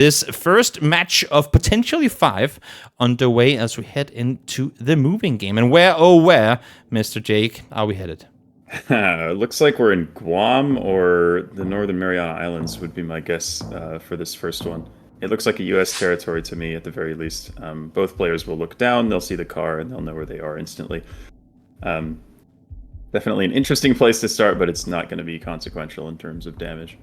This first match of potentially 5 underway as we head into the moving game. And where, Mr. Jake, are we headed? It looks like we're in Guam or the Northern Mariana Islands would be my guess for this first one. It looks like a U.S. territory to me at the very least. Both players will look down, they'll see the car, and they'll know where they are instantly. Definitely an interesting place to start, but it's not going to be consequential in terms of damage.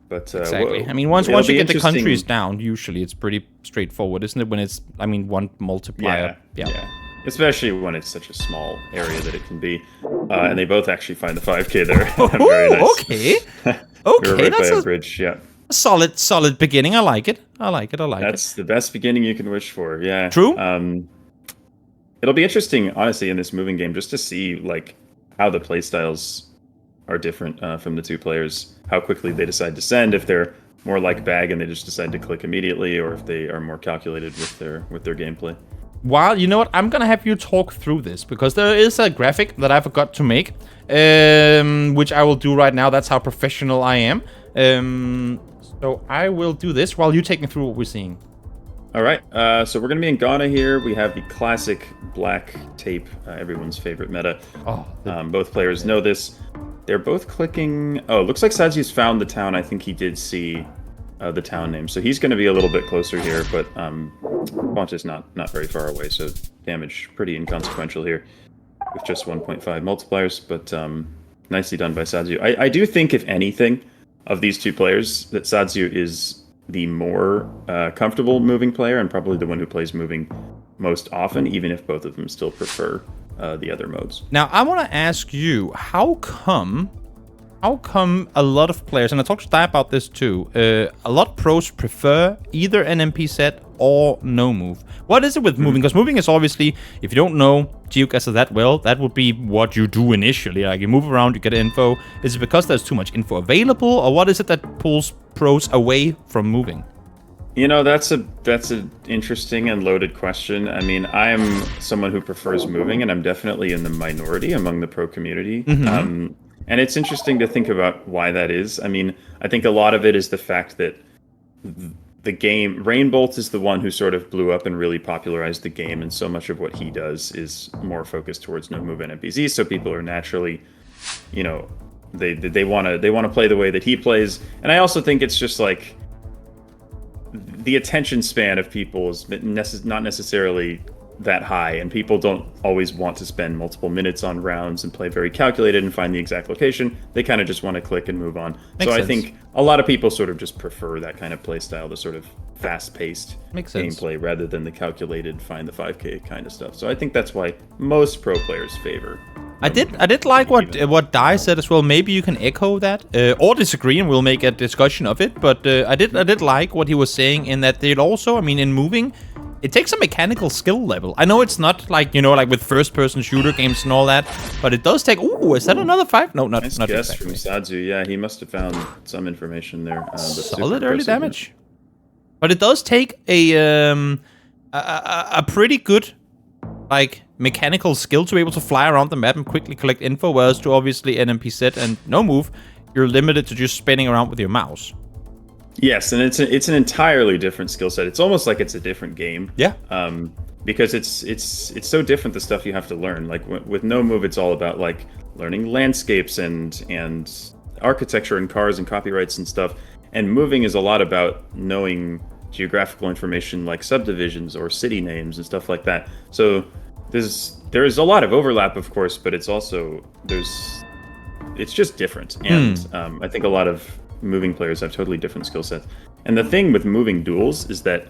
But exactly. I mean, once you get the countries down, usually it's pretty straightforward, isn't it? When it's, one multiplier. Yeah. Especially when it's such a small area that it can be. And they both actually find the 5K there. Very nice. Okay. Okay, right that's a bridge. Yeah. Solid beginning. I like it. That's the best beginning you can wish for. Yeah. True. It'll be interesting, honestly, in this moving game, just to see how the playstyles are different from the two players, how quickly they decide to send, if they're more like Bag and they just decide to click immediately, or if they are more calculated with their gameplay. Well, you know what? I'm gonna have you talk through this because there is a graphic that I forgot to make, which I will do right now. That's how professional I am. So I will do this while you take me through what we're seeing. All right, so we're going to be in Ghana here. We have the classic black tape, everyone's favorite meta. Both players know this. They're both clicking... Oh, looks like Sodziu's found the town. I think he did see the town name. So he's going to be a little bit closer here, but Font is not very far away, so damage pretty inconsequential here with just 1.5 multipliers, but nicely done by Sodziu. I do think, if anything, of these two players, that Sodziu is the more comfortable moving player and probably the one who plays moving most often, even if both of them still prefer the other modes. Now, I want to ask you, how come a lot of players, and I talked to Di about this too, a lot of pros prefer either an MP set or no move. What is it with moving? Because moving is obviously, if you don't know Geoguessr that well, that would be what you do initially. Like, you move around, you get info. Is it because there's too much info available, or what is it that pulls pros away from moving? You know, that's an interesting and loaded question. I mean, I am someone who prefers moving, and I'm definitely in the minority among the pro community. And it's interesting to think about why that is. I mean, I think a lot of it is the fact that the game, Rainbolt is the one who sort of blew up and really popularized the game, and so much of what he does is more focused towards no move NPCs. So people are naturally, you know, they want to play the way that he plays. And I also think it's just like the attention span of people is not necessarily that high, and people don't always want to spend multiple minutes on rounds and play very calculated and find the exact location. They kind of just want to click and move on. Makes sense. I think a lot of people sort of just prefer that kind of play style, the sort of fast-paced gameplay, rather than the calculated find the 5K kind of stuff. So I think that's why most pro players favor. I did like what Di said as well. Maybe you can echo that or disagree, and we'll make a discussion of it. But I did like what he was saying in that they'd also, I mean, in moving, it takes a mechanical skill level. I know it's not like, you know, like with first-person shooter games and all that, but it does take... Ooh, is that another 5? No, not nice not guess exactly. from Sodziu. Yeah, he must have found some information there. Solid early damage. But it does take a pretty good, like, mechanical skill to be able to fly around the map and quickly collect info, whereas to obviously an MP set and no move, you're limited to just spinning around with your mouse. Yes, and it's an entirely different skill set. It's almost like it's a different game. Yeah. Because it's so different, the stuff you have to learn. Like with no move, it's all about like learning landscapes and architecture and cars and copyrights and stuff. And moving is a lot about knowing geographical information like subdivisions or city names and stuff like that. So there is a lot of overlap, of course, but it's also it's just different. And I think a lot of moving players have totally different skill sets. And the thing with moving duels is that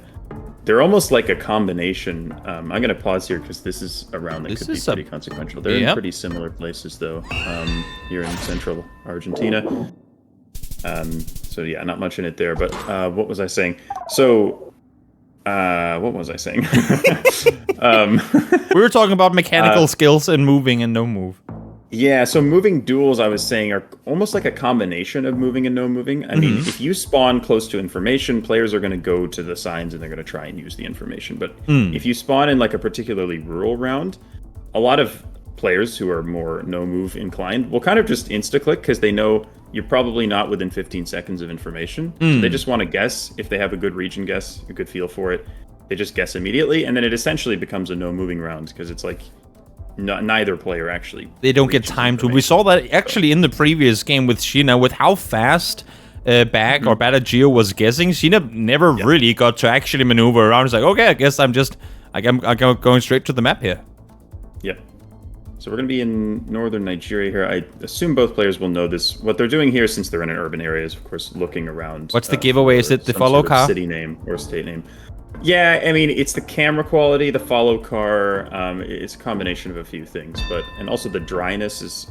they're almost like a combination. I'm going to pause here because this is a round that could be pretty consequential. They're in pretty similar places, though, here in central Argentina. So yeah, not much in it there. But what was I saying? So, what was I saying? We were talking about mechanical skills and moving and no move. Yeah, so moving duels, I was saying, are almost like a combination of moving and no moving. I mean, if you spawn close to information, players are going to go to the signs and they're going to try and use the information. But if you spawn in like a particularly rural round, a lot of players who are more no-move inclined will kind of just insta-click because they know you're probably not within 15 seconds of information. So they just want to guess. If they have a good region guess, a good feel for it, they just guess immediately, and then it essentially becomes a no-moving round because it's like neither player actually. They don't get time to. We saw that actually in the previous game with Sheena, with how fast back or Bada Geo was guessing. Sheena never really got to actually maneuver around. It's like, okay, I guess I'm going straight to the map here. Yep. So we're going to be in northern Nigeria here. I assume both players will know this. What they're doing here, since they're in an urban area, is, of course, looking around. What's the giveaway? Is it the follow car? City name or state name. Yeah, I mean, it's the camera quality, the follow car. It's a combination of a few things. And also the dryness is...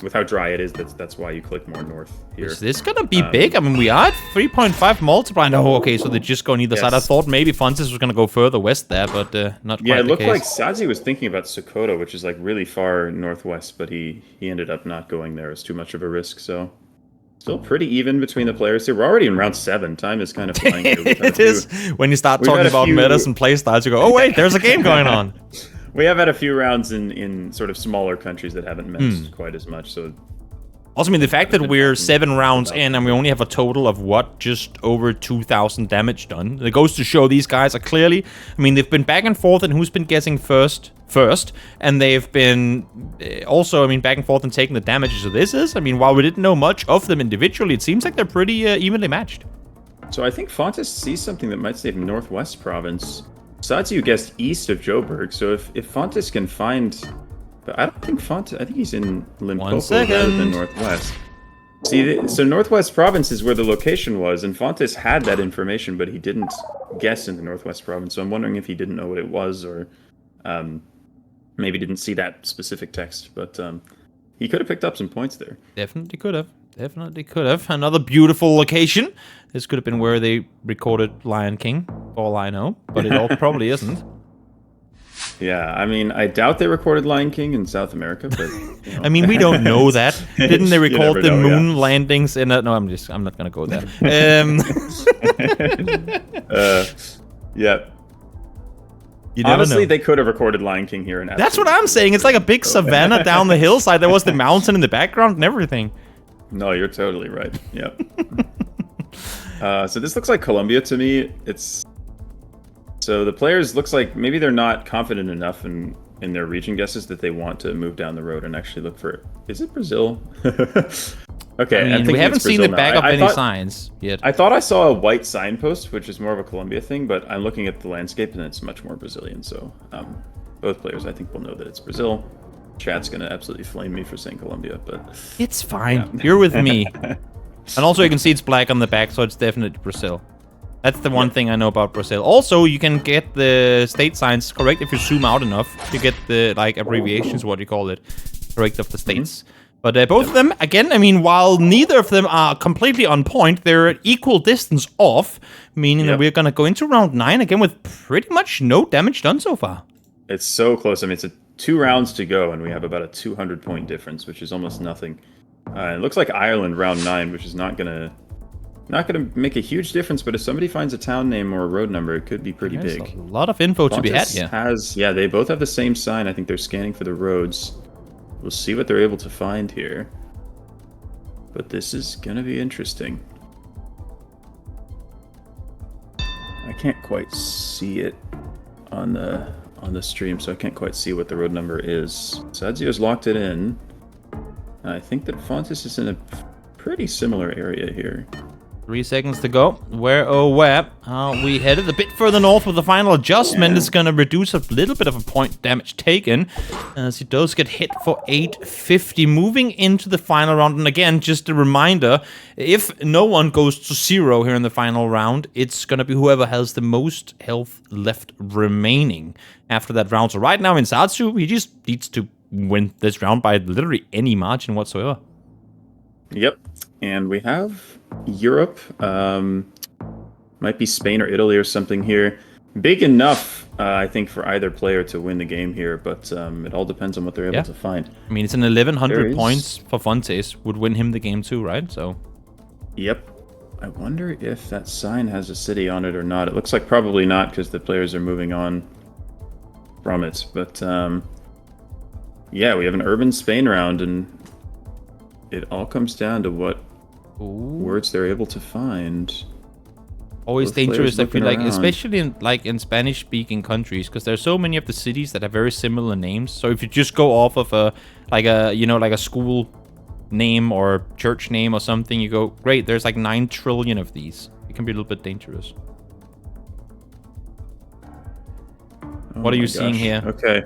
With how dry it is, that's why you click more north here. Is this gonna be big? I mean, we are at 3.5 multiply. No, okay, so they're just going either side. I thought maybe Fontes was gonna go further west there, but not quite. Yeah, it looked like Sodziu was thinking about Sokoto, which is like really far northwest, but he ended up not going there. It's too much of a risk. So still pretty even between the players here. We're already in round 7. Time is kind of flying here. It is. When you start talking about metas and playstyles, you go, oh wait, there's a game going on. We have had a few rounds in sort of smaller countries that haven't met quite as much. So, also, I mean, the fact that we're 7 rounds in and we only have a total of just over 2,000 damage done. It goes to show these guys are clearly. I mean, they've been back and forth and who's been guessing first, and they've been also, I mean, back and forth and taking the damage. So this is, I mean, while we didn't know much of them individually, it seems like they're pretty evenly matched. So I think Fontes sees something that might save Northwest Province. Sodziu guessed east of Joburg, so if Fontes can find... But I don't think Fontes... I think he's in Limpopo rather than Northwest. See, so Northwest Province is where the location was, and Fontes had that information, but he didn't guess in the Northwest Province, so I'm wondering if he didn't know what it was, or maybe didn't see that specific text, but he could have picked up some points there. Definitely could have. Definitely could have. Another beautiful location. This could have been where they recorded Lion King, all I know, but it all probably isn't. Yeah, I mean, I doubt they recorded Lion King in South America, but... You know. I mean, we don't know that. Didn't they record the moon landings in a... No, I'm not going to go there. Yeah. Honestly, they could have recorded Lion King here. That's what I'm saying. It's like a big savanna down the hillside. There was the mountain in the background and everything. No, you're totally right. Yep. So this looks like Colombia to me. So the players looks like maybe they're not confident enough in their region guesses that they want to move down the road and actually look for it. Is it Brazil? Okay, I mean, we haven't seen the back of any signs yet. I thought I saw a white signpost, which is more of a Colombia thing, but I'm looking at the landscape and it's much more Brazilian. So both players, I think, will know that it's Brazil. Chat's gonna absolutely flame me for saying Colombia, but it's fine. Yeah. You're with me. And also, you can see it's black on the back, so it's definitely Brazil. That's the one thing I know about Brazil. Also, you can get the state signs correct if you zoom out enough. You get the abbreviations, what you call it, correct of the states. But both of them, again, I mean, while neither of them are completely on point, they're at equal distance off, meaning that we're gonna go into round 9 again with pretty much no damage done so far. It's so close. I mean, it's 2 rounds to go, and we have about a 200-point difference, which is almost nothing. It looks like Ireland round 9, which is not gonna make a huge difference. But if somebody finds a town name or a road number, it could be pretty big. A lot of info to be had here. They both have the same sign. I think they're scanning for the roads. We'll see what they're able to find here. But this is gonna be interesting. I can't quite see it on the stream, so I can't quite see what the road number is. Sodziu's locked it in. I think that Fontes is in a pretty similar area here. 3 seconds to go. Where, oh where? We headed a bit further north with the final adjustment. It's going to reduce a little bit of a point damage taken, as he does get hit for 850. Moving into the final round, and again, just a reminder, if no one goes to 0 here in the final round, it's going to be whoever has the most health left remaining after that round. So right now in Sodziu, he just needs to win this round by literally any margin whatsoever. Yep. And we have Europe, might be Spain or Italy or something here. Big enough, I think, for either player to win the game here, but it all depends on what they're able to find. I mean, it's an 1,100 points for Fontes, would win him the game too, right? So. Yep. I wonder if that sign has a city on it or not. It looks like probably not, because the players are moving on from it, but Yeah, we have an urban Spain round, and it all comes down to what words they're able to find. Always Both dangerous, I players feel looking like, around. especially in Spanish-speaking countries, because there's so many of the cities that have very similar names. So if you just go off of a school name or church name or something, you go, great, there's like 9 trillion of these. It can be a little bit dangerous. What are you seeing here? Okay.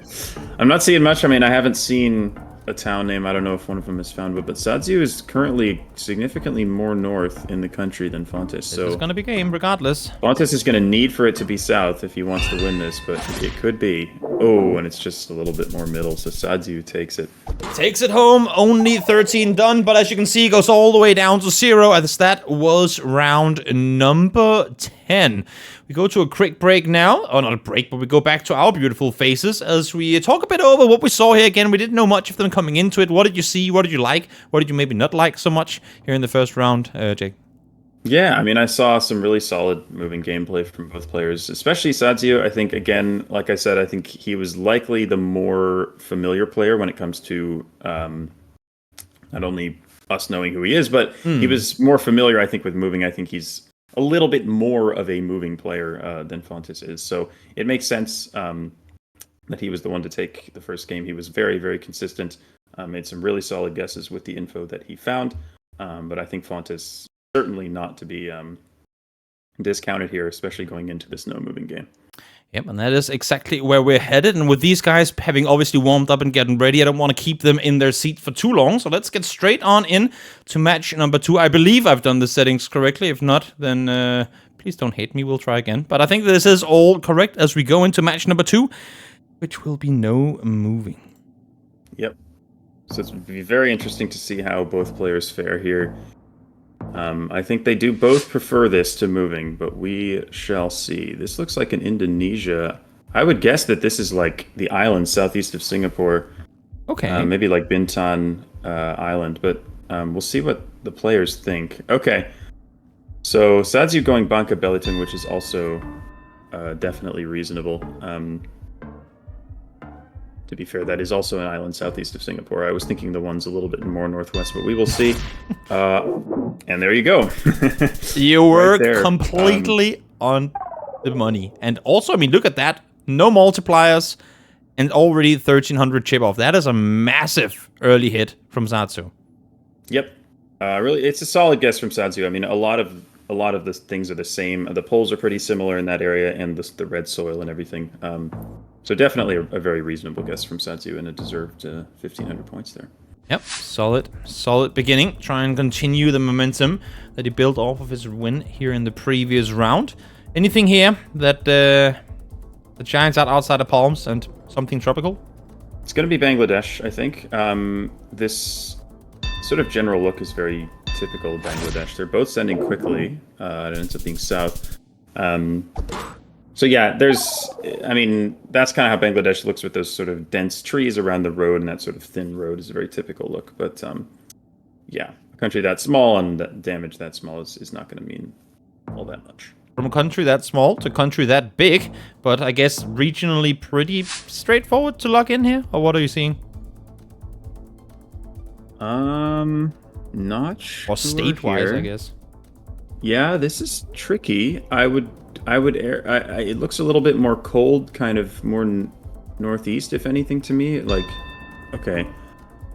I'm not seeing much. I mean, I haven't seen a town name. I don't know if one of them is found, but Sodziu is currently significantly more north in the country than Fontes. So It's gonna be game regardless. Fontes is going to need for it to be south if he wants to win this, but it could be. Oh, and it's just a little bit more middle, so Sodziu takes it. Takes it home, only 13 done, but as you can see, goes all the way down to 0, as that was round number 10. We go to a quick break now. Oh, not a break, but we go back to our beautiful faces as we talk a bit over what we saw here. Again, we didn't know much of them coming into it. What did you see? What did you like? What did you maybe not like so much here in the first round, Jake? Yeah, I mean, I saw some really solid moving gameplay from both players, especially Sodziu. I think, again, like I said, I think he was likely the more familiar player when it comes to not only us knowing who he is, but he was more familiar, I think, with moving. I think he's a little bit more of a moving player than Fontes is. So it makes sense that he was the one to take the first game. He was very, very consistent, made some really solid guesses with the info that he found. But I think Fontes certainly not to be discounted here, especially going into this no-moving game. Yep, and that is exactly where we're headed. And with these guys having obviously warmed up and getting ready, I don't want to keep them in their seat for too long. So let's get straight on in to match number 2. I believe I've done the settings correctly. If not, then please don't hate me. We'll try again. But I think this is all correct as we go into match number 2, which will be no moving. Yep. So it's be very interesting to see how both players fare here. I think they do both prefer this to moving, but we shall see. This looks like an Indonesia. I would guess that this is like the island southeast of Singapore. Okay. Maybe like Bintan Island, but we'll see what the players think. Okay. So Sodziu going Bangka Belitung, which is also definitely reasonable. To be fair, that is also an island southeast of Singapore. I was thinking the one's a little bit more northwest, but we will see. And there you go. You were Right completely on the money. And also, I mean, look at that. No multipliers and already 1,300 chip off. That is a massive early hit from Sodziu. Yep. Really, it's a solid guess from Sodziu. I mean, a lot of the things are the same. The poles are pretty similar in that area, and the red soil and everything. So definitely a very reasonable guess from Sodziu, and a deserved 1,500 points there. Yep, solid beginning. Try and continue the momentum that he built off of his win here in the previous round. Anything here that shines out outside the palms and something tropical? It's going to be Bangladesh, I think. This sort of general look is very typical of Bangladesh. They're both sending quickly. It ends up being south. So yeah, that's kind of how Bangladesh looks with those sort of dense trees around the road, and that sort of thin road is a very typical look. But yeah, a country that small and that damage that small is not going to mean all that much. From a country that small to a country that big, but I guess regionally pretty straightforward to lock in here, or what are you seeing? Not sure. Or state-wise, I guess. Yeah, this is tricky. It looks a little bit more cold, kind of more northeast, if anything, to me. Like, okay.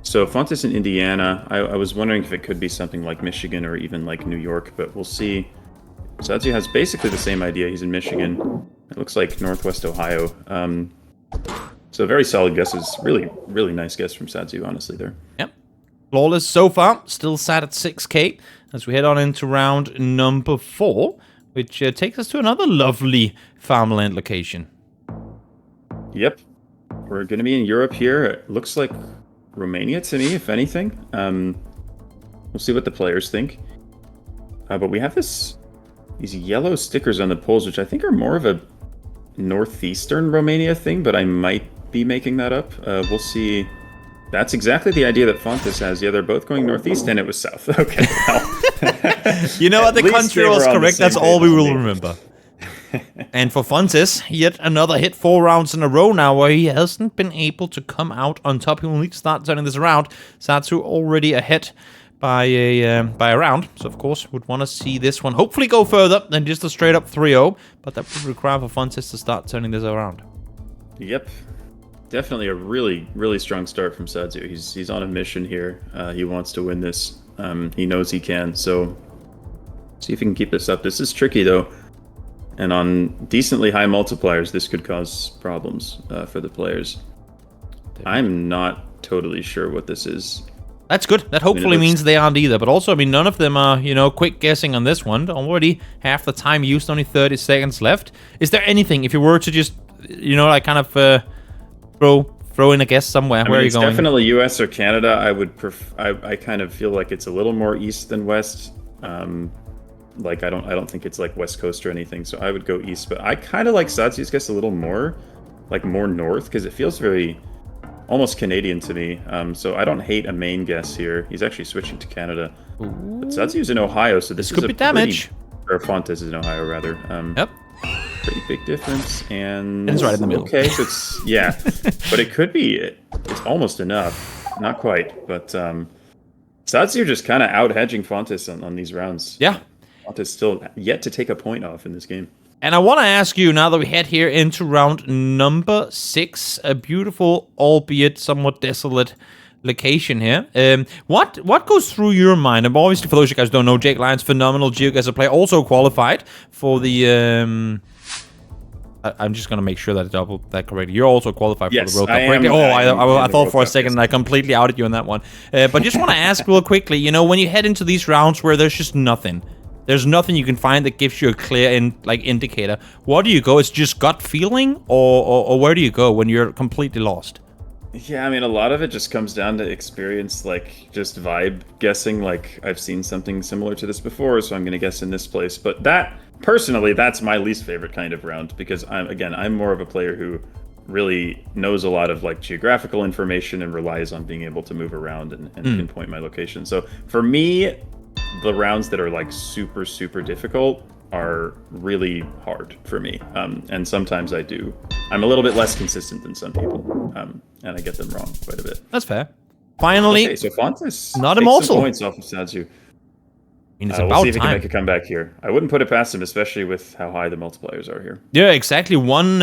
So Fontes in Indiana, I was wondering if it could be something like Michigan or even like New York, but we'll see. Sodziu has basically the same idea. He's in Michigan. It looks like Northwest Ohio. So very solid guesses. Really, really nice guess from Sodziu, honestly, there. Yep. Flawless so far. Still sat at 6k as we head on into round number 4, which takes us to another lovely farmland location. Yep. We're going to be in Europe here. It looks like Romania to me, if anything. We'll see what the players think. But we have these yellow stickers on the poles, which I think are more of a northeastern Romania thing, but I might be making that up. We'll see. That's exactly the idea that Fontes has. Yeah, they're both going northeast, and it was south. Okay, well. You know what? The country was correct. That's all we will remember. And for Fontes, yet another hit 4 rounds in a row now where he hasn't been able to come out on top. He will need to start turning this around. Sodziu already ahead by a round, so of course would want to see this one hopefully go further than just a straight up 3-0, but that would require for Fontes to start turning this around. Yep. Definitely a really, really strong start from Sodziu. He's on a mission here. He wants to win this. He knows he can, so see if he can keep this up. This is tricky, though. And on decently high multipliers, this could cause problems for the players. I'm not totally sure what this is. That's good. That hopefully means they aren't either. But also, I mean, none of them are, quick guessing on this one. Already half the time used, only 30 seconds left. Is there anything, if you were to just, like kind of throw in a guess somewhere, where are you going? It's definitely US or Canada. I would I kind of feel like it's a little more east than west. Like I don't think it's like West Coast or anything, so I would go east. But I kind of like Sodziu's guess a little more, like more north, because it feels very almost Canadian to me. So I don't hate a main guess here. He's actually switching to Canada. Ooh. But Sodziu's in Ohio, so this could be damage. Or Fontes is in Ohio, rather. Yep. Pretty big difference, and it's right in the middle. Okay, so it's but it could be. It's almost enough. Not quite, but Sodziu just kind of out hedging Fontes on these rounds. Yeah. Fontes still yet to take a point off in this game. And I want to ask you, now that we head here into round number 6, a beautiful, albeit somewhat desolate location here. What goes through your mind? And obviously, for those of you guys who don't know, Jake Lyons, phenomenal Geoguessr player, also qualified for the... I'm just going to make sure that I double that correctly. You're also qualified for the World Cup. I thought for a second I completely outed you on that one. But just want to ask real quickly, when you head into these rounds where there's just nothing, there's nothing you can find that gives you a clear indicator. Where do you go? It's just gut feeling, or where do you go when you're completely lost? Yeah, I mean, a lot of it just comes down to experience, like just vibe guessing. Like I've seen something similar to this before, so I'm going to guess in this place. But personally, that's my least favorite kind of round, because I'm more of a player who really knows a lot of like geographical information and relies on being able to move around and pinpoint my location. So for me, the rounds that are like super, super difficult are really hard for me. And sometimes I'm a little bit less consistent than some people. And I get them wrong quite a bit. That's fair. Finally, okay, so Fontes not immortal. Some points off of Sodziu. It's we'll see if he can make a comeback here. I wouldn't put it past him, especially with how high the multipliers are here. Yeah, exactly. One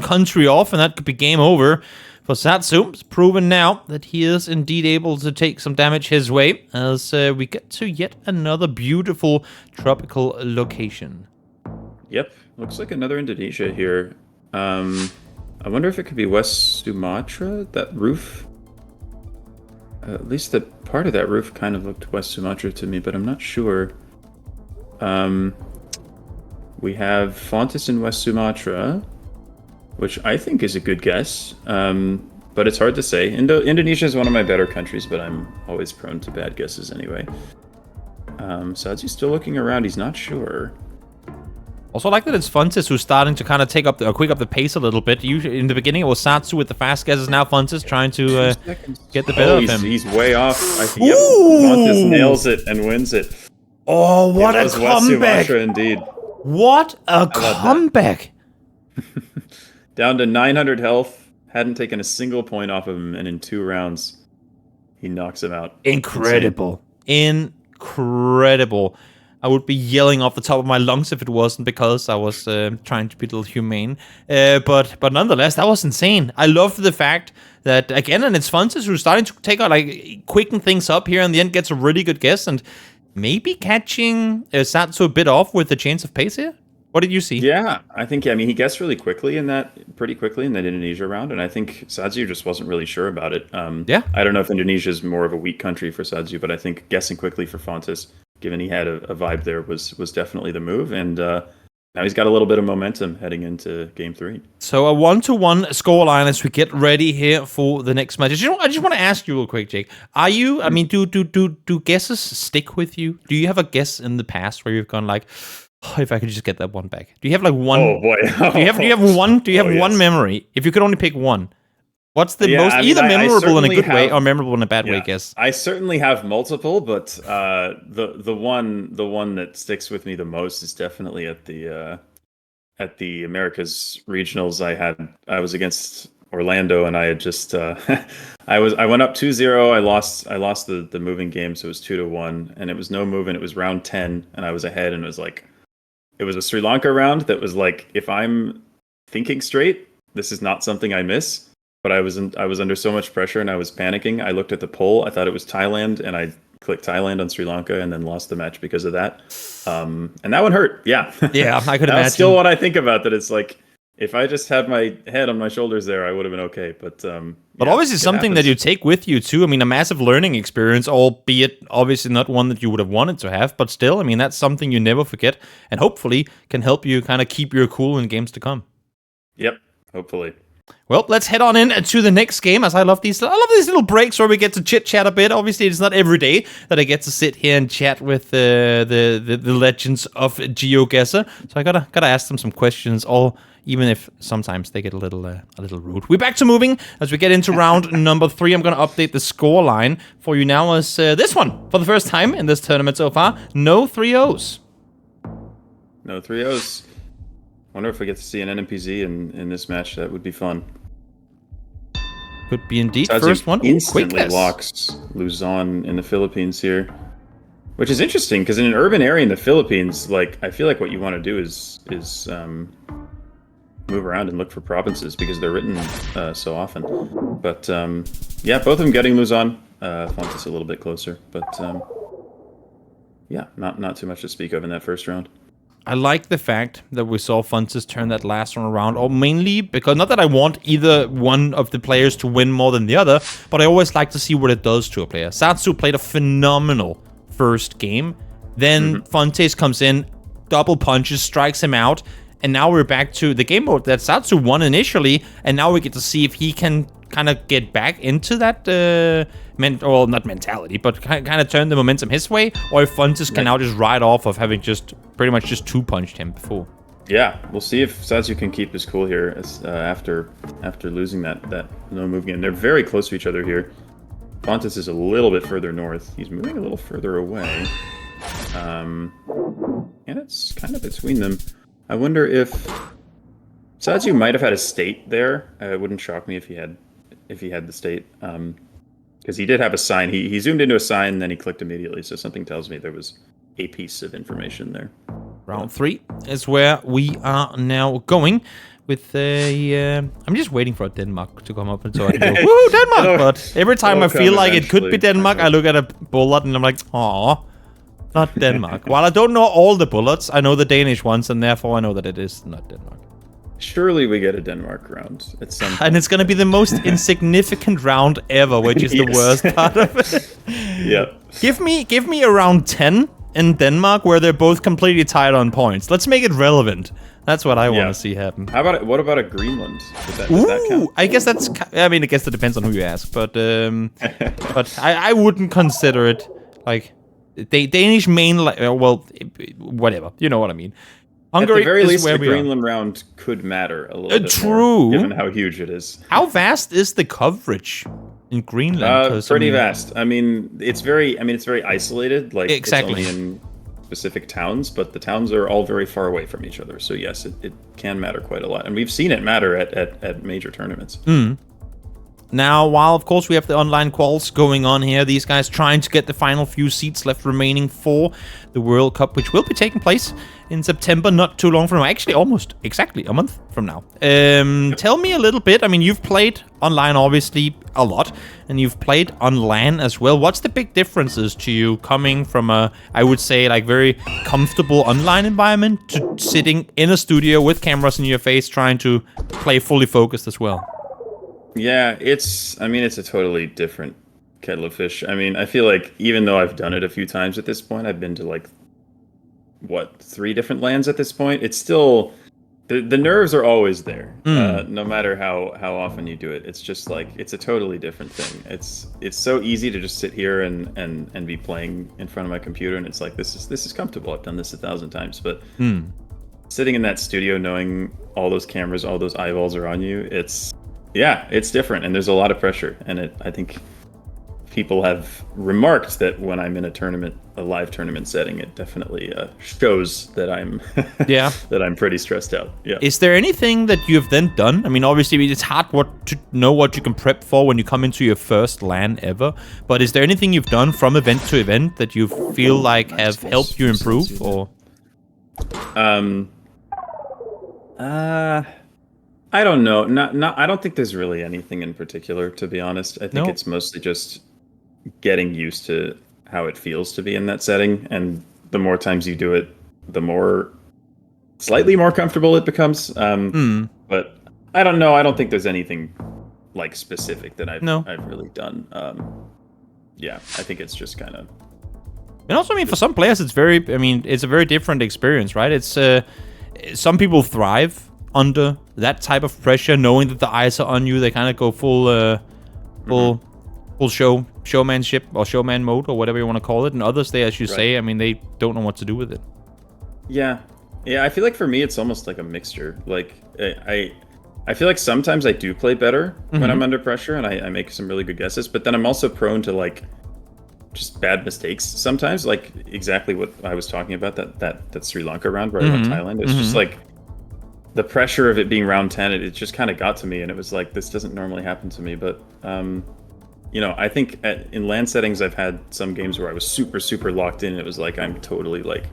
country off, and that could be game over for Sodziu. It's proven now that he is indeed able to take some damage his way as we get to yet another beautiful tropical location. Yep, looks like another Indonesia here. I wonder if it could be West Sumatra, that roof. At least the part of that roof kind of looked West Sumatra to me, but I'm not sure. We have Fontes in West Sumatra, which I think is a good guess, but it's hard to say. Indonesia is one of my better countries, but I'm always prone to bad guesses anyway. Sodziu's still looking around. He's not sure. Also, I like that it's Fontes who's starting to kind of quick up the pace a little bit. Usually, in the beginning, it was Sodziu with the fast guesses. Now Fontes trying to get the better of him. He's way off. Fontes nails it and wins it. Oh, what a comeback! West Sumatra, indeed. What a comeback! Down to 900 health. Hadn't taken a single point off of him, and in 2 rounds, he knocks him out. Incredible. Incredible. I would be yelling off the top of my lungs if it wasn't because I was trying to be a little humane. But nonetheless, that was insane. I love the fact that, again, and it's Fontes who's starting to take out, quicken things up here, and in the end gets a really good guess, and maybe catching Sodziu a bit off with the chance of pace here. What did you see? Yeah, I think, he guessed pretty quickly in that Indonesia round, and I think Sodziu just wasn't really sure about it. Yeah. I don't know if Indonesia is more of a weak country for Sodziu, but I think guessing quickly for Fontes, given he had a vibe there, was definitely the move, and now he's got a little bit of momentum heading into Game 3. So a 1-1 scoreline as we get ready here for the next match. I just want to ask you real quick, Jake. Are you? I mean, do guesses stick with you? Do you have a guess in the past where you've gone like, oh, if I could just get that one back? Do you have one? Oh boy! Do you have one? Do you have one memory? If you could only pick one. What's the most either memorable in a good way or memorable in a bad way, I guess? I certainly have multiple, but the one that sticks with me the most is definitely at the at the Americas regionals, I was against Orlando, and I had just I went up 2-0. I lost the moving game, so it was 2-1, and it was no move, and it was round 10, and I was ahead, and it was a Sri Lanka round that was like, if I'm thinking straight, this is not something I miss. But I was under so much pressure, and I was panicking. I looked at the poll. I thought it was Thailand, and I clicked Thailand on Sri Lanka, and then lost the match because of that. And that one hurt. Yeah. Yeah, I could imagine. That's still what I think about. That it's like, if I just had my head on my shoulders there, I would have been okay. But obviously something that you take with you too. I mean, a massive learning experience, albeit obviously not one that you would have wanted to have, but still, I mean, that's something you never forget, and hopefully can help you kind of keep your cool in games to come. Yep, hopefully. Well, let's head on in to the next game, as I love these little breaks where we get to chit-chat a bit. Obviously, it's not every day that I get to sit here and chat with the legends of GeoGuessr. So I gotta ask them some questions, even if sometimes they get a little rude. We're back to moving as we get into round number 3. I'm gonna update the score line for you now as this one, for the first time in this tournament so far, no 3-0s. No 3-0s. Wonder if we get to see an NMPZ in this match. That would be fun. Could be indeed. Sodziu First one. Instantly locks Luzon in the Philippines here, which is interesting because in an urban area in the Philippines, like, I feel like what you want to do is move around and look for provinces because they're written so often. But yeah, both of them getting Luzon. Fontes a little bit closer, but yeah, not too much to speak of in that first round. I like the fact that we saw Fontes turn that last one around, or mainly because, not that I want either one of the players to win more than the other, but I always like to see what it does to a player. Sodziu played a phenomenal first game. Then Fontes comes in, double punches, strikes him out, and now we're back to the game mode that Sodziu won initially, and now we get to see if he can kind of get back into that, not mentality, but kind of turn the momentum his way, or if Fontes can now just ride off of having just pretty much just two-punched him before. Yeah, we'll see if Sodziu can keep his cool here after losing that no-move game. They're very close to each other here. Fontes is a little bit further north. He's moving a little further away. And it's kind of between them. I wonder if Sodziu might have had a state there. It wouldn't shock me if he had the state. Because he did have a sign. He zoomed into a sign, and then he clicked immediately. So something tells me there was a piece of information there. Round 3 is where we are now going with I'm just waiting for Denmark to come up and so I can go, woo, Denmark! But every time I feel like it could be Denmark, I look at a bullet and I'm like, aw, not Denmark. While I don't know all the bullets, I know the Danish ones, and therefore I know that it is not Denmark. Surely we get a Denmark round at some point. And it's going to be the most insignificant round ever, which is the worst part of it. Yeah. Give me a round 10 in Denmark where they're both completely tied on points. Let's make it relevant. That's what I want to see happen. What about a Greenland? Does that count? I guess that depends on who you ask, but but I wouldn't consider it like Danish whatever. You know what I mean. Hungary, at the very least, the Greenland round could matter a little bit more, given how huge it is. How vast is the coverage in Greenland? Pretty vast. I mean, it's very isolated. Like, exactly. It's only in specific towns, but the towns are all very far away from each other. So yes, it can matter quite a lot, and we've seen it matter at major tournaments. Now, while of course we have the online quals going on here, these guys trying to get the final few seats left remaining for the World Cup, which will be taking place in September, not too long from now. Actually, almost exactly a month from now. Tell me a little bit. I mean, you've played online obviously a lot, and you've played on LAN as well. What's the big differences to you coming from a, I would say, like very comfortable online environment to sitting in a studio with cameras in your face trying to play fully focused as well? Yeah, it's a totally different kettle of fish. I mean, I feel like even though I've done it a few times at this point, I've been to like, 3 different LANs at this point. It's still, the nerves are always there, no matter how often you do it. It's just like, it's a totally different thing. It's so easy to just sit here and be playing in front of my computer, and it's like, this is comfortable. I've done this 1,000 times, but sitting in that studio, knowing all those cameras, all those eyeballs are on you, it's different, and there's a lot of pressure. And I think people have remarked that when I'm in a live tournament setting, it definitely shows that I'm that I'm pretty stressed out. Yeah. Is there anything that you've then done? I mean, obviously it's hard to know what you can prep for when you come into your first LAN ever. But is there anything you've done from event to event that you feel like have helped you improve? Or I don't know. I don't think there's really anything in particular, to be honest. I think it's mostly just getting used to how it feels to be in that setting, and the more times you do it, the more slightly more comfortable it becomes. But I don't know. I don't think there's anything like specific that I've really done. Yeah, I think it's just kind of. And also, I mean, for some players, it's a very different experience, right? It's some people thrive under that type of pressure, knowing that the eyes are on you. They kind of go full showmanship or showman mode or whatever you want to call it. And others, they, as you say, I mean, they don't know what to do with it. Yeah. I feel like for me, it's almost like a mixture. Like I feel like sometimes I do play better when I'm under pressure and I make some really good guesses, but then I'm also prone to like just bad mistakes sometimes, like exactly what I was talking about, that Sri Lanka round where I went Thailand. It's just like the pressure of it being round 10, it just kind of got to me, and it was like, this doesn't normally happen to me. But you know, I think in LAN settings, I've had some games where I was super, super locked in, and it was like, I'm totally like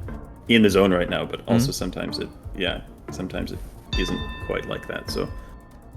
in the zone right now. But also sometimes it isn't quite like that. So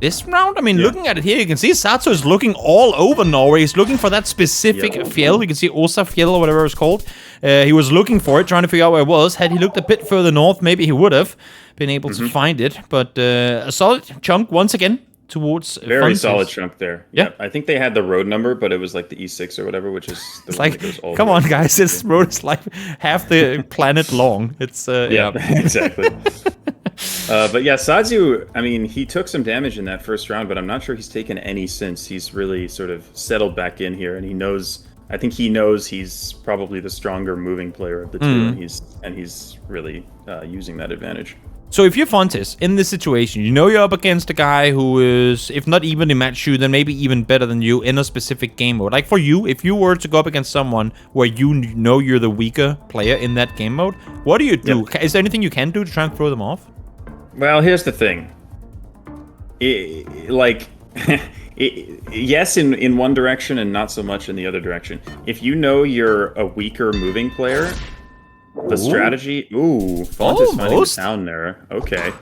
this round, I mean, looking at it here, you can see Sodziu is looking all over Norway. He's looking for that specific fjell. You can see Osa fjell or whatever it's called. He was looking for it, trying to figure out where it was. Had he looked a bit further north, maybe he would have been able to find it. But a solid chunk once again towards very solid chunk there. Yeah, I think they had the road number, but it was like the E6 or whatever, which is the one that goes all come on, guys, this road is like half the planet long. It's exactly. But yeah, Sodziu, I mean, he took some damage in that first round, but I'm not sure he's taken any since. He's really sort of settled back in here, and I think he knows he's probably the stronger moving player of the two, and he's really using that advantage. So if you're Fontes in this situation, you know you're up against a guy who is, if not evenly matched you, then maybe even better than you in a specific game mode. Like for you, if you were to go up against someone where you know you're the weaker player in that game mode, what do you do? Yep. Is there anything you can do to try and throw them off? Well, here's the thing. Yes, in one direction and not so much in the other direction. If you know you're a weaker moving player, the strategy... Ooh, Fontes finding the sound there. Okay.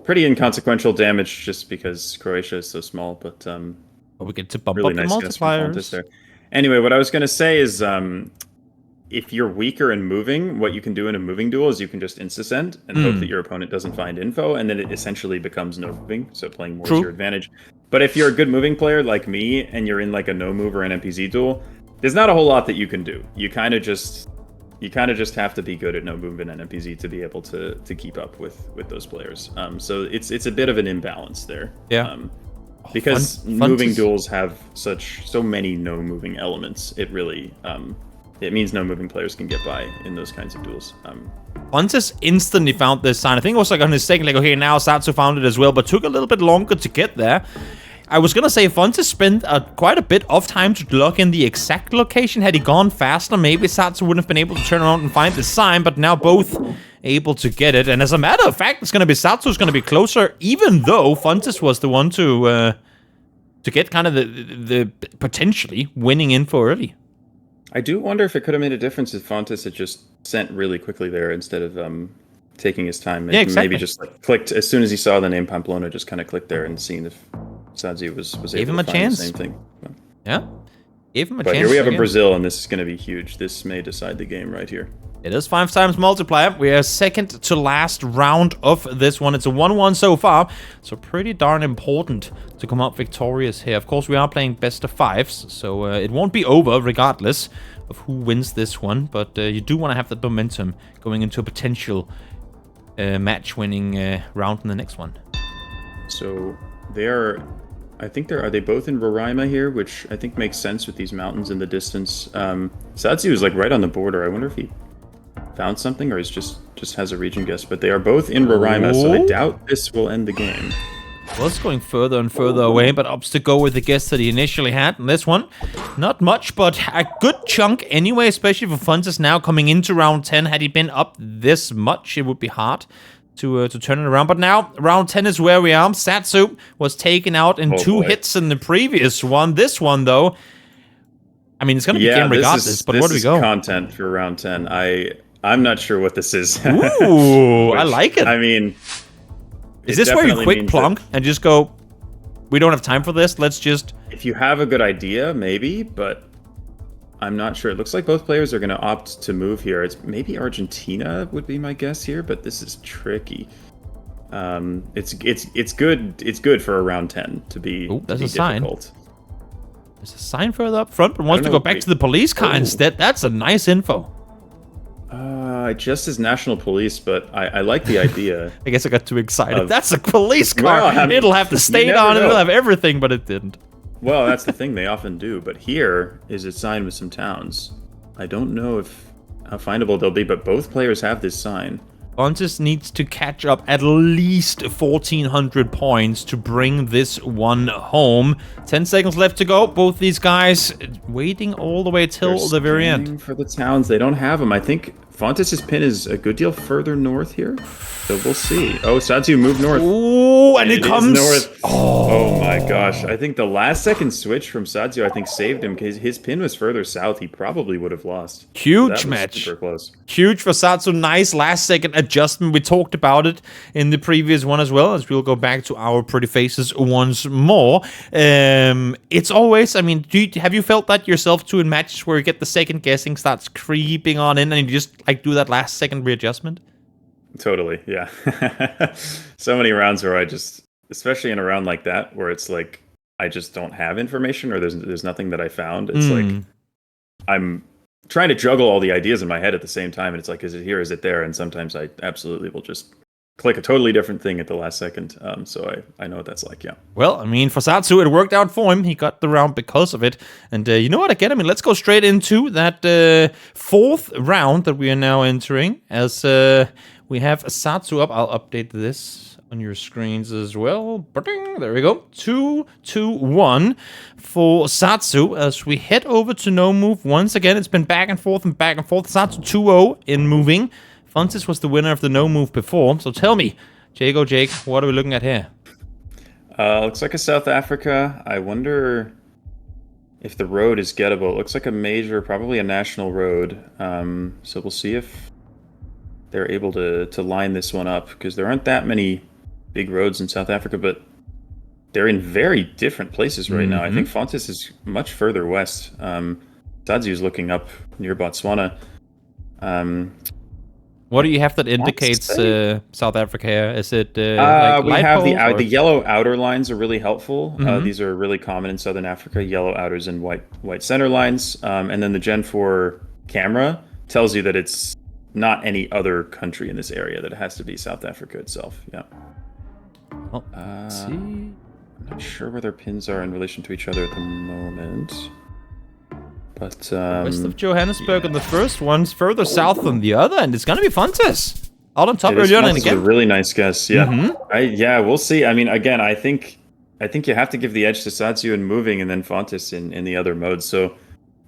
Pretty inconsequential damage just because Croatia is so small, but... we get to bump really up nice the multipliers. There. Anyway, what I was going to say is... if you're weaker in moving, what you can do in a moving duel is you can just insta-send and hope that your opponent doesn't find info, and then it essentially becomes no moving, so playing more is your advantage. But if you're a good moving player like me, and you're in like a no move or an NPZ duel, there's not a whole lot that you can do. You kind of just have to be good at no move and NPZ to be able to keep up with those players. So it's a bit of an imbalance there. Yeah. Because moving duels have so many no moving elements, it really it means no moving players can get by in those kinds of duels. Fontes instantly found this sign. I think it was like on his second leg. Okay, now Sodziu found it as well, but took a little bit longer to get there. I was gonna say Fontes spent quite a bit of time to lock in the exact location. Had he gone faster, maybe Sodziu wouldn't have been able to turn around and find the sign, but now both able to get it. And as a matter of fact, it's gonna be Sodziu who's gonna be closer, even though Fontes was the one to get kind of the potentially winning info early. I do wonder if it could have made a difference if Fontes had just sent really quickly there instead of taking his time. And maybe just like clicked as soon as he saw the name Pamplona, just kind of clicked there and seen if Sodziu was able to find the same thing. But, yeah, gave him a but chance. Here we have a Brazil, and this is going to be huge. This may decide the game right here. It is 5 times multiplier. We are second to last round of this one. It's a 1-1 so far, so pretty darn important to come out victorious here. Of course, we are playing best of 5s, so it won't be over regardless of who wins this one. But you do want to have that momentum going into a potential match-winning round in the next one. So they are... I think are they both in Roraima here, which I think makes sense with these mountains in the distance. Sodziu is like right on the border. I wonder if he found something or is just has a region guess, but they are both in Roraima, so I doubt this will end the game. Was going further and further away, but opts to go with the guess that he initially had. And this one, not much, but a good chunk anyway, especially for Fontes now coming into round 10. Had he been up this much, it would be hard to turn it around. But now, round 10 is where we are. Sodziu was taken out in 2 hits in the previous one. This one, though, I mean, it's going to be game regardless, but where do we go? This is content for round 10. I'm not sure what this is. Ooh, I like it. I mean... Is this where you quick plonk and just go, we don't have time for this, let's just... If you have a good idea, maybe, but I'm not sure. It looks like both players are going to opt to move here. It's maybe Argentina would be my guess here, but this is tricky. It's good for a round 10 to be, there's a difficult. Sign. There's a sign further up front, but wants to go back to the police car instead. That's a nice info. Just as national police, but I like the idea. I guess I got too excited. That's a police car. Well, I mean, it'll have the state on it. It'll have everything, but it didn't. Well, that's the thing. They often do. But here is a sign with some towns. I don't know how findable they'll be, but both players have this sign. Fontes needs to catch up at least 1,400 points to bring this one home. 10 seconds left to go. Both these guys waiting all the way till the very end. For the towns, they don't have them. I think Fontes' pin is a good deal further north here, so we'll see. Oh, Sodziu moved north. Ooh, and it comes north. Oh my gosh! I think the last second switch from Sodziu, I think, saved him because his pin was further south. He probably would have lost. Huge match. Super close. Huge for Sodziu. Nice last second adjustment. We talked about it in the previous one as well, as we'll go back to our pretty faces once more. It's always, I mean, have you felt that yourself too in matches where you get the second guessing starts creeping on in and you just like do that last second readjustment? Totally, yeah. So many rounds where I just, especially in a round like that, where it's like I just don't have information or there's nothing that I found. It's like I'm trying to juggle all the ideas in my head at the same time, and it's like, is it here, is it there? And sometimes I absolutely will just click a totally different thing at the last second. So I know what that's like, yeah. Well, I mean, for Sodziu, it worked out for him. He got the round because of it. And you know what, again, I mean, let's go straight into that fourth round that we are now entering, as we have Sodziu up. I'll update this on your screens as well. There we go. 2-2-1 for Sodziu as we head over to no move. Once again, it's been back and forth and back and forth. Sodziu 2-0 in moving. Fontes was the winner of the no move before. So tell me, Jake, what are we looking at here? Looks like a South Africa. I wonder if the road is gettable. It looks like a major, probably a national road. So we'll see if they're able to line this one up, because there aren't that many big roads in South Africa, but they're in very different places right now. I think Fontes is much further west. Sodziu is looking up near Botswana. What do you have that indicates South Africa here? Is it like we have the yellow outer lines are really helpful. These are really common in Southern Africa, yellow outers and white center lines. And then the Gen 4 camera tells you that it's not any other country in this area, that it has to be South Africa itself. Yeah. Well, let's see. I'm not sure where their pins are in relation to each other at the moment. But west of Johannesburg on the first one's further south than the other, and it's gonna be Fontes out on top early on. And again, a really nice guess. Yeah, yeah, we'll see. I mean, again, I think you have to give the edge to Sodziu in moving, and then Fontes in the other modes. So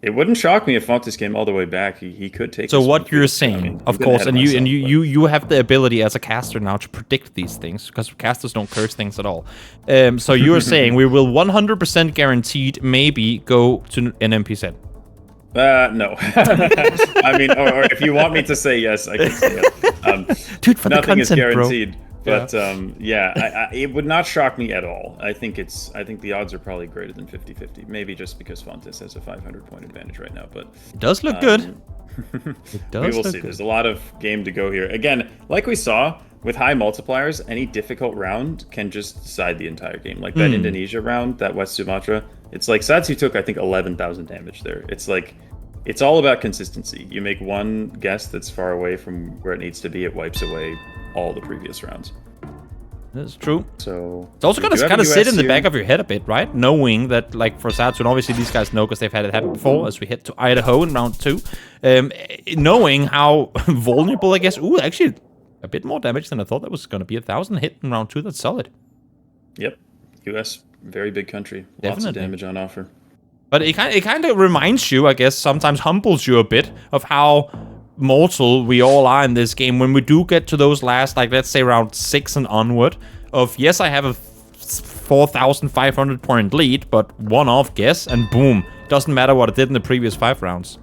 it wouldn't shock me if Fontes came all the way back. He could take. So what you're saying, of course, and you have the ability as a caster now to predict these things, because casters don't curse things at all. So you're saying we will 100% guaranteed maybe go to an MP set. No. I mean, or if you want me to say yes, I can say yes. Dude, for nothing the content, is guaranteed. Bro. But it would not shock me at all. I think the odds are probably greater than 50-50. Maybe just because Fontes has a 500-point advantage right now. But it does look good. It does. We will see. Good. There's a lot of game to go here. Again, like we saw with high multipliers, any difficult round can just decide the entire game. Like that Indonesia round, that West Sumatra. It's like Sodziu took, I think, 11,000 damage there. It's like, it's all about consistency. You make one guess that's far away from where it needs to be, it wipes away all the previous rounds. That's true. So it's also going to kind of sit in the back of your head a bit, right? Knowing that, like, for Sodziu, and obviously these guys know because they've had it happen before, as we head to Idaho in round 2. Knowing how vulnerable, I guess. Ooh, actually, a bit more damage than I thought. That was going to be 1,000 hit in round 2. That's solid. Yep. U.S. very big country. Lots of damage on offer. But it kind of reminds you, I guess, sometimes humbles you a bit of how mortal we all are in this game when we do get to those last, like, let's say round 6 and onward. Of yes, I have a 4,500 point lead, but one off guess, and boom, doesn't matter what I did in the previous 5 rounds.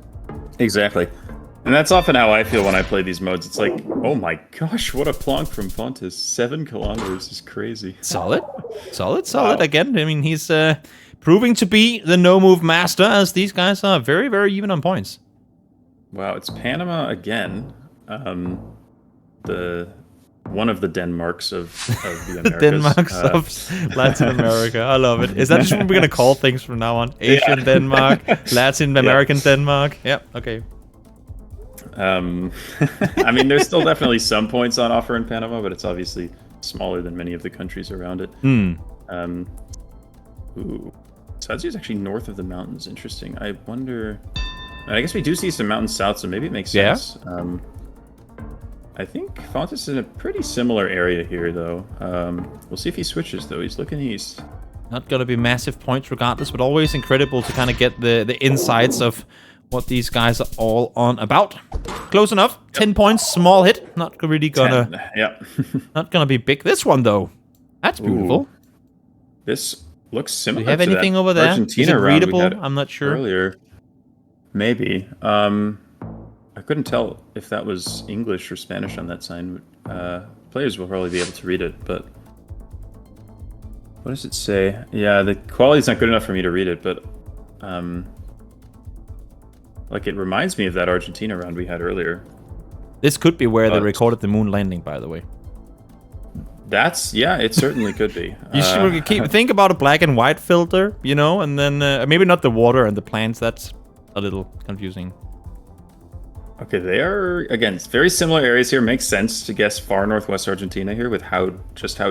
Exactly. And that's often how I feel when I play these modes. It's like, oh my gosh, what a plonk from Fontes. 7 kilometers is crazy. Solid. Wow. Again, I mean, he's proving to be the no-move master, as these guys are very, very even on points. Wow, it's Panama again. One of the Denmarks of the Americas. Denmarks of Latin America. I love it. Is that just what we're going to call things from now on? Asian Denmark, Latin American Denmark. Yep, okay. I mean, there's still definitely some points on offer in Panama, but it's obviously smaller than many of the countries around it. Sodziu is actually north of the mountains. Interesting. I wonder... I guess we do see some mountains south, so maybe it makes sense. I think Fontes is in a pretty similar area here, though. We'll see if he switches, though. He's looking east. Not going to be massive points regardless, but always incredible to kind of get the insights of what these guys are all on about. Close enough. 10 points, small hit. Not really gonna... 10. Yep. Not gonna be big. This one, though. That's beautiful. Ooh. This looks similar to do you have anything over there? Argentina is it readable? round I'm not sure. Earlier. Maybe. I couldn't tell if that was English or Spanish on that sign. Players will probably be able to read it, but... What does it say? Yeah, the quality's not good enough for me to read it, but... Like, it reminds me of that Argentina round we had earlier. This could be where they recorded the moon landing, by the way. Yeah, it certainly could be. You should think about a black and white filter, you know, and then maybe not the water and the plants. That's a little confusing. Okay, they are, again, very similar areas here. Makes sense to guess far northwest Argentina here with how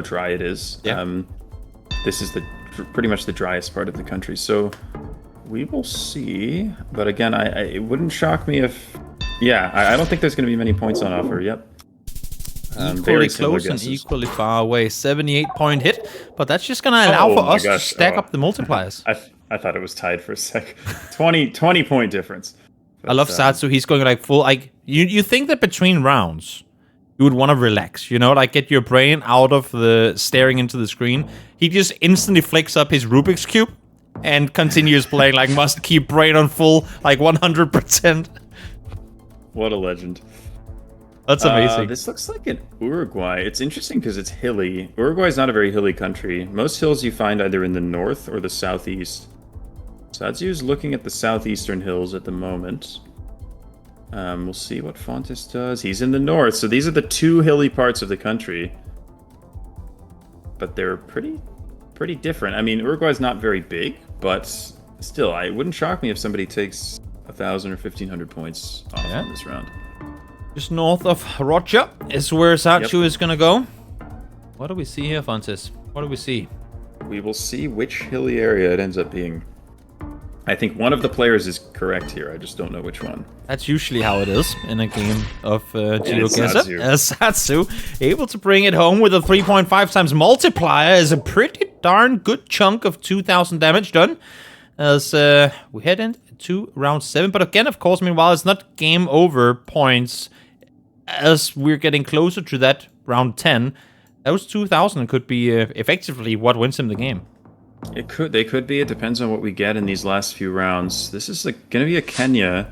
dry it is. Yeah. This is pretty much the driest part of the country, so we will see. But again, it wouldn't shock me if... Yeah, I don't think there's going to be many points on offer. Yep. Equally close and equally far away. 78-point hit, but that's just going to allow for us to stack up the multipliers. I thought it was tied for a sec. 20-point difference. But, I love Sodziu. He's going like full... Like you think that between rounds, you would want to relax, you know? Like get your brain out of the staring into the screen. He just instantly flicks up his Rubik's Cube and continues playing like must keep brain on full, like 100%. What a legend. That's amazing. This looks like an Uruguay. It's interesting because it's hilly. Uruguay is not a very hilly country. Most hills you find either in the north or the southeast. Sodziu is looking at the southeastern hills at the moment. We'll see what Fontes does. He's in the north, so these are the two hilly parts of the country. But they're pretty different. I mean, Uruguay's not very big, but still, it wouldn't shock me if somebody takes 1,000 or 1,500 points off on this round. Just north of Rocha is where Sodziu is going to go. What do we see here, Fontes? What do we see? We will see which hilly area it ends up being. I think one of the players is correct here. I just don't know which one. That's usually how it is in a game of Geoguessr. Sodziu, able to bring it home with a 3.5 times multiplier, is a pretty darn good chunk of 2,000 damage done. As we head into round 7. But again, of course, meanwhile, it's not game over points. As we're getting closer to that round 10, those 2,000 could be effectively what wins him the game. They could be. It depends on what we get in these last few rounds. This is going to be a Kenya.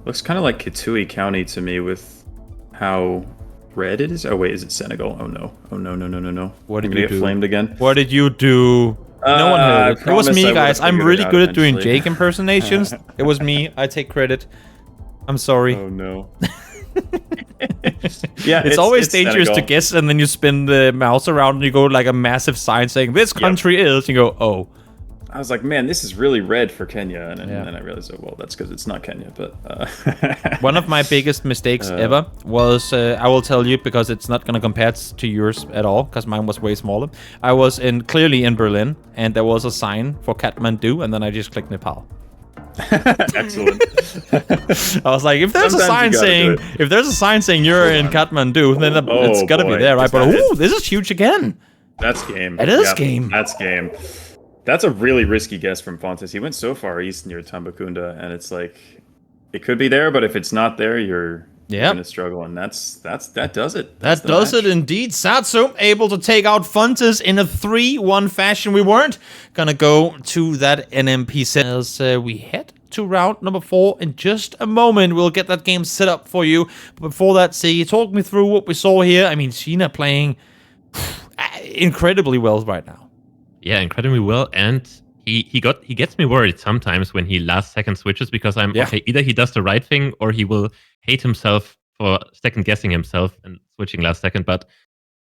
Looks kind of like Kitui County to me with how red it is. Oh wait, is it Senegal? Oh no. Oh no. What did you do? Get flamed again? What did you do? No one heard it. It was me, guys. I'm really good at doing Jake impersonations. It was me. I take credit. I'm sorry. Oh no. Yeah, it's always dangerous Senegal to guess, and then you spin the mouse around and you go like a massive sign saying this country is. You go, oh. I was like, man, this is really red for Kenya, and then I realized, oh well, that's because it's not Kenya. But one of my biggest mistakes ever was I will tell you because it's not going to compare to yours at all because mine was way smaller. I was clearly in Berlin, and there was a sign for Kathmandu, and then I just clicked Nepal. Excellent. I was like, if there's a sign saying you're in Kathmandu, then it's gotta be there, right? But this is huge again. That's game. It is game. That's game. That's a really risky guess from Fontes. He went so far east near Tambakunda, and it's like it could be there, but if it's not there, you're gonna struggle, and that does it. That does it indeed. Sodziu able to take out Fontes in a 3-1 fashion. We weren't gonna go to that NMP set as we head to round number 4 in just a moment. We'll get that game set up for you. But before that, see, talk me through what we saw here. I mean, Sheena playing incredibly well right now. Yeah, incredibly well, and he gets me worried sometimes when he last second switches, because okay, either he does the right thing or he will hate himself for second guessing himself and switching last second. But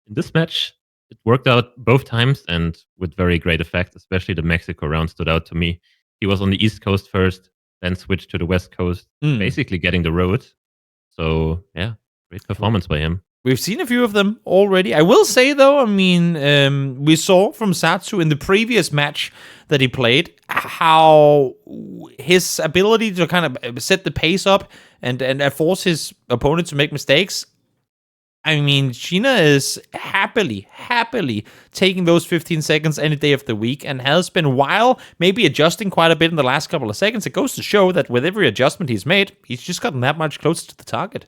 in this match, it worked out both times and with very great effect. Especially the Mexico round stood out to me. He was on the East Coast first, then switched to the West Coast, basically getting the road. So yeah, great performance by him. We've seen a few of them already. I will say, though, I mean, we saw from Sodziu in the previous match that he played how his ability to kind of set the pace up and force his opponent to make mistakes. I mean, Sheena is happily taking those 15 seconds any day of the week and has been, while maybe adjusting quite a bit in the last couple of seconds. It goes to show that with every adjustment he's made, he's just gotten that much closer to the target.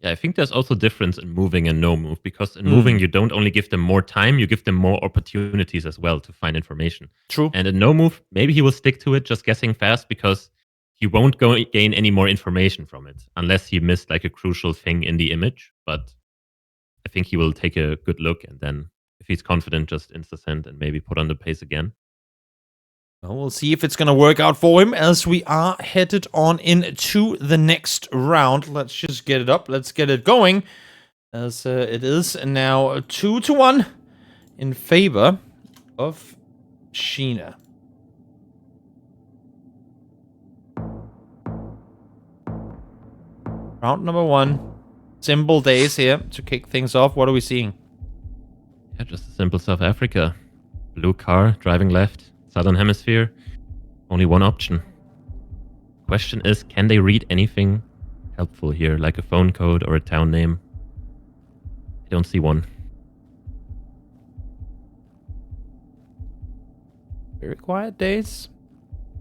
Yeah, I think there's also difference in moving and no move, because in moving, you don't only give them more time, you give them more opportunities as well to find information. True. And in no move, maybe he will stick to it, just guessing fast, because he won't gain any more information from it, unless he missed like a crucial thing in the image. But I think he will take a good look, and then if he's confident, just insta-send and maybe put on the pace again. Well, we'll see if it's going to work out for him as we are headed on into the next round. Let's just get it up. Let's get it going, as it is now 2-1 in favor of Sheena. Round number 1. Simple days here to kick things off. What are we seeing? Yeah, just a simple South Africa. Blue car, driving left. Southern Hemisphere, only one option. Question is, can they read anything helpful here, like a phone code or a town name? I don't see one. Very quiet days.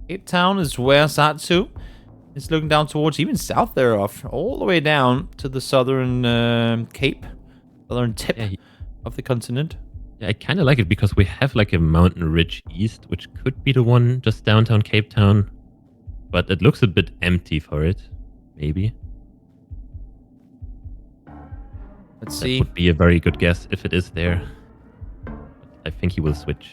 Cape Town is where Sodziu is looking down towards, even south thereof, all the way down to the southern Cape, southern tip of the continent. Yeah, I kind of like it because we have like a mountain ridge east, which could be the one just downtown Cape Town, but it looks a bit empty for it, maybe. Let's see. That would be a very good guess if it is there. But I think he will switch.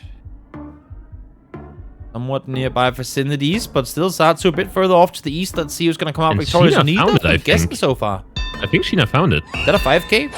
Somewhat nearby vicinities, but still Sodziu a bit further off to the east. Let's see who's going to come out victorious. I'm guessing so far. I think Sheena found it. Is that a 5K?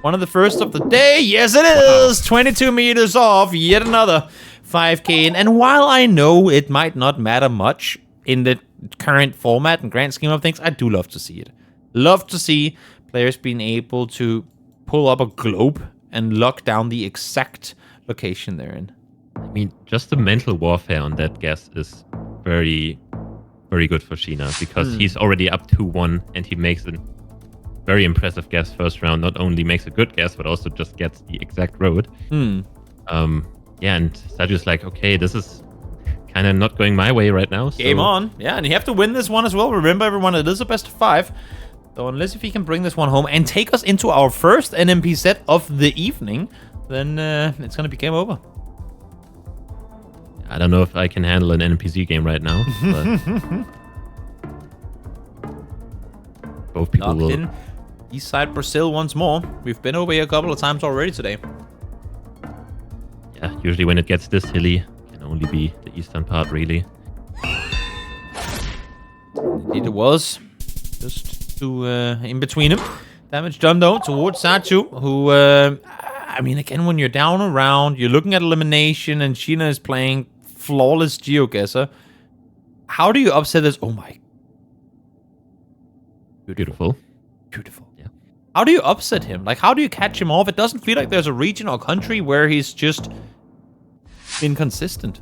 One of the first of the day. Yes, it is. 22 meters off. Yet another 5K. And while I know it might not matter much in the current format and grand scheme of things, I do love to see it. Love to see players being able to pull up a globe and lock down the exact location they're in. I mean, just the mental warfare on that guess is very, very good for Sheena, because he's already up 2-1 and he makes a very impressive guess first round. Not only makes a good guess, but also just gets the exact road. Yeah, and Sodziu's like, okay, this is kind of not going my way right now. So. Game on. Yeah, and you have to win this one as well. Remember, everyone, it is a best of 5. So unless if he can bring this one home and take us into our first NMP set of the evening, then it's going to be game over. I don't know if I can handle an NPC game right now, but both people Locked will. In. East side Brazil once more. We've been over here a couple of times already today. Yeah, usually when it gets this hilly, it can only be the eastern part, really. Indeed it was. Just to in between him. Damage done though towards Sodziu, who I mean, again, when you're down around, you're looking at elimination, and Sheena is playing flawless Geoguessr. How do you upset this? Oh my. Beautiful. Yeah. How do you upset him? Like, how do you catch him off? It doesn't feel like there's a region or country where he's just inconsistent.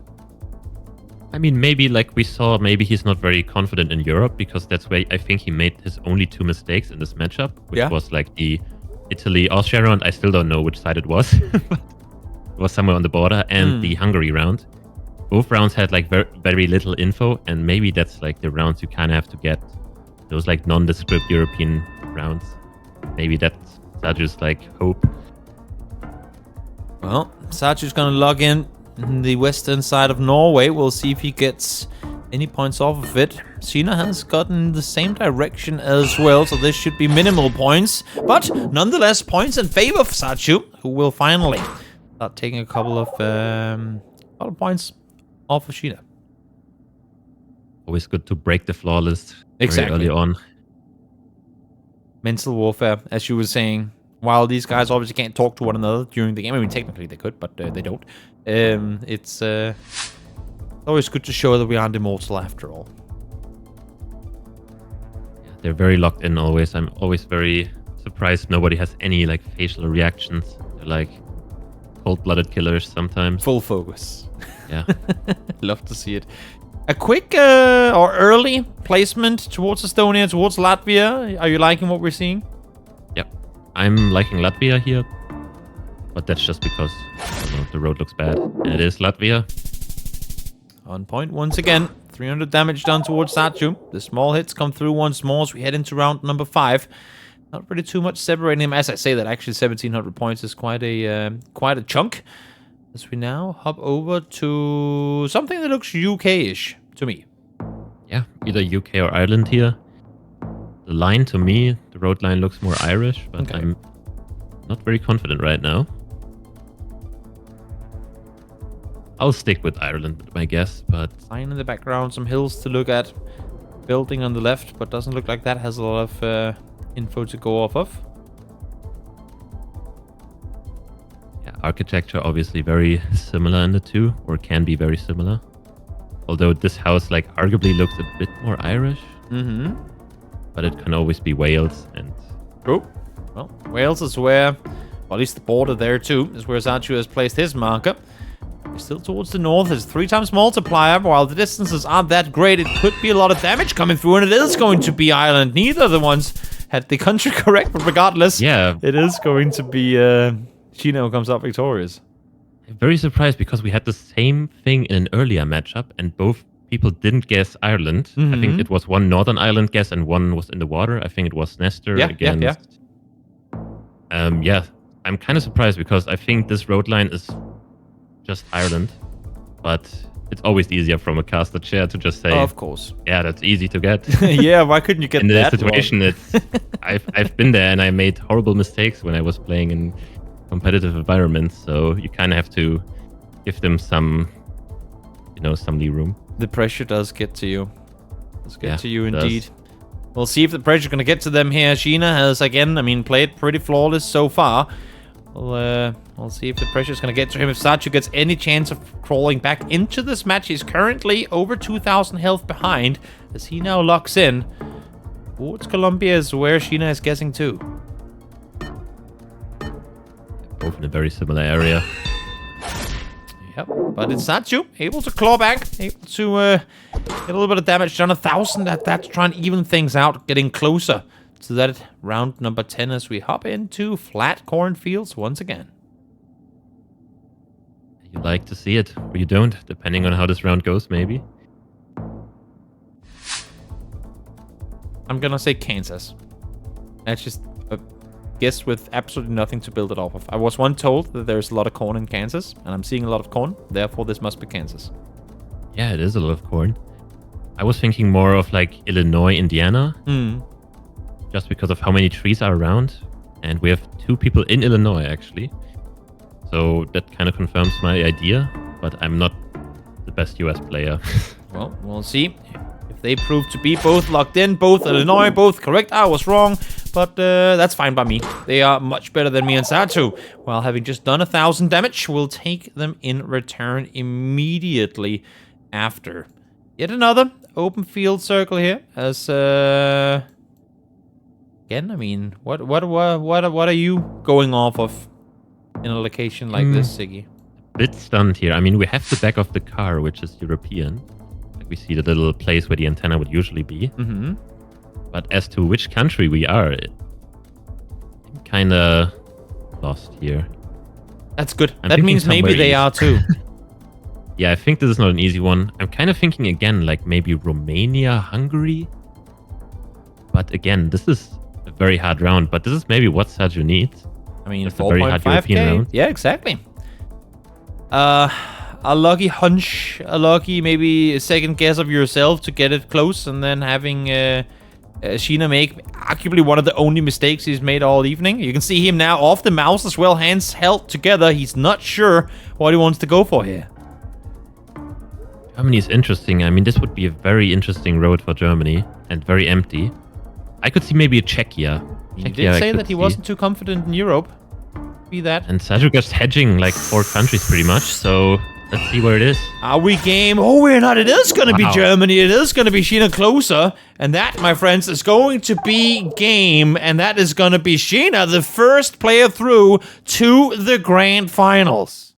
I mean, maybe like we saw, maybe he's not very confident in Europe, because that's where I think he made his only 2 mistakes in this matchup, which was like the Italy-Austria round. I still don't know which side it was. was somewhere on the border, and the Hungary round. Both rounds had like very little info, and maybe that's like the rounds you kind of have to get. Those like nondescript European rounds. Maybe that's Sodziu's like hope. Well, Sodziu's going to log in the western side of Norway. We'll see if he gets any points off of it. Sheena has gotten the same direction as well, so this should be minimal points. But nonetheless, points in favor of Sodziu, who will finally start taking a couple of points off of Sheena. Always good to break the flawless very early on. Mental warfare, as you were saying. While these guys obviously can't talk to one another during the game. I mean, technically they could, but they don't. It's always good to show that we aren't immortal after all. Yeah, they're very locked in always. I'm always very surprised nobody has any like facial reactions. They're like cold-blooded killers sometimes. Full focus. Yeah. Love to see it. A quick or early placement towards Estonia, towards Latvia. Are you liking what we're seeing? Yep. I'm liking Latvia here. But that's just because I don't know, the road looks bad. And it is Latvia. On point once again. 300 damage done towards Sodziu. The small hits come through once more as we head into round number 5. Not really too much separating him. As I say that, actually 1,700 points is quite a chunk. As we now hop over to something that looks UK-ish to me. Yeah, either UK or Ireland here. The line to me, the road line looks more Irish, but okay. I'm not very confident right now. I'll stick with Ireland, my guess, but... Sign in the background, some hills to look at. Building on the left, but doesn't look like that has a lot of info to go off of. Architecture obviously very similar in the two, or can be very similar. Although this house like arguably looks a bit more Irish. Mm-hmm. But it can always be Wales and... True. Well, Wales is where, well, at least the border there too, is where Sodziu has placed his marker. He's still towards the north. It's 3 times multiplier. While the distances aren't that great, it could be a lot of damage coming through, and it is going to be Ireland. Neither of the ones had the country correct, but regardless, yeah, it is going to be... Sheena who comes out victorious. I'm very surprised because we had the same thing in an earlier matchup and both people didn't guess Ireland. Mm-hmm. I think it was one Northern Ireland guess and one was in the water. I think it was Nestor against... Yeah, I'm kind of surprised because I think this road line is just Ireland. But it's always easier from a caster chair to just say... Oh, of course. Yeah, that's easy to get. Yeah, why couldn't you get in that? In the situation, it's... I've been there and I made horrible mistakes when I was playing in competitive environments, so you kind of have to give them some, some lee room. The pressure does get to you. Does get to you indeed. We'll see if the pressure's going to get to them here. Sheena has, again, played pretty flawless so far. We'll see if the pressure's going to get to him. If Sodziu gets any chance of crawling back into this match, he's currently over 2,000 health behind as he now locks in. Towards Colombia is where Sheena is guessing too. Both in a very similar area. Yep, but it's Sodziu able to claw back, able to get a little bit of damage done. 1,000 at that to try and even things out, getting closer to that round number 10 as we hop into flat cornfields once again. You like to see it, or you don't, depending on how this round goes, maybe. I'm gonna say Kansas. That's just a guess with absolutely nothing to build it off of. I was once told that there's a lot of corn in Kansas, and I'm seeing a lot of corn, therefore this must be Kansas. Yeah, it is a lot of corn. I was thinking more of like Illinois, Indiana. Just because of how many trees are around. And we have 2 people in Illinois, actually. So that kind of confirms my idea, but I'm not the best US player. Well, we'll see. If they prove to be both locked in, both Illinois, both correct, I was wrong. But that's fine by me. They are much better than me and Sodziu. While having just done 1,000 damage, we'll take them in return immediately after. Yet another open field circle here. As again, what are you going off of in a location like this, Siggy? A bit stunned here. We have the back of the car, which is European. Like we see the little place where the antenna would usually be. Mm-hmm. But as to which country we are, I'm kind of lost here. That's good. I'm That thinking means maybe somewhere they east. are too. Yeah, I think this is not an easy one. I'm kind of thinking again, like maybe Romania, Hungary. But again, this is a very hard round. But this is maybe what Sodziu needs. I mean, It's a very hard European 4.5k. round. Yeah, exactly. A lucky hunch, a lucky maybe second guess of yourself to get it close, and then having Sheena make arguably one of the only mistakes he's made all evening. You can see him now off the mouse as well, hands held together. He's not sure what he wants to go for here. Germany is interesting. I mean, this would be a very interesting road for Germany and very empty. I could see maybe a Czechia. He Czechia did I say could that he see. wasn't too confident in Europe. Be that. And Sodziu just hedging like 4 countries pretty much. So let's see where it is. Are we game? Oh, we're not. It is going to be Wow. Germany. It is going to be Sheena closer. And that, my friends, is going to be game. And that is going to be Sheena, the first player through to the grand finals.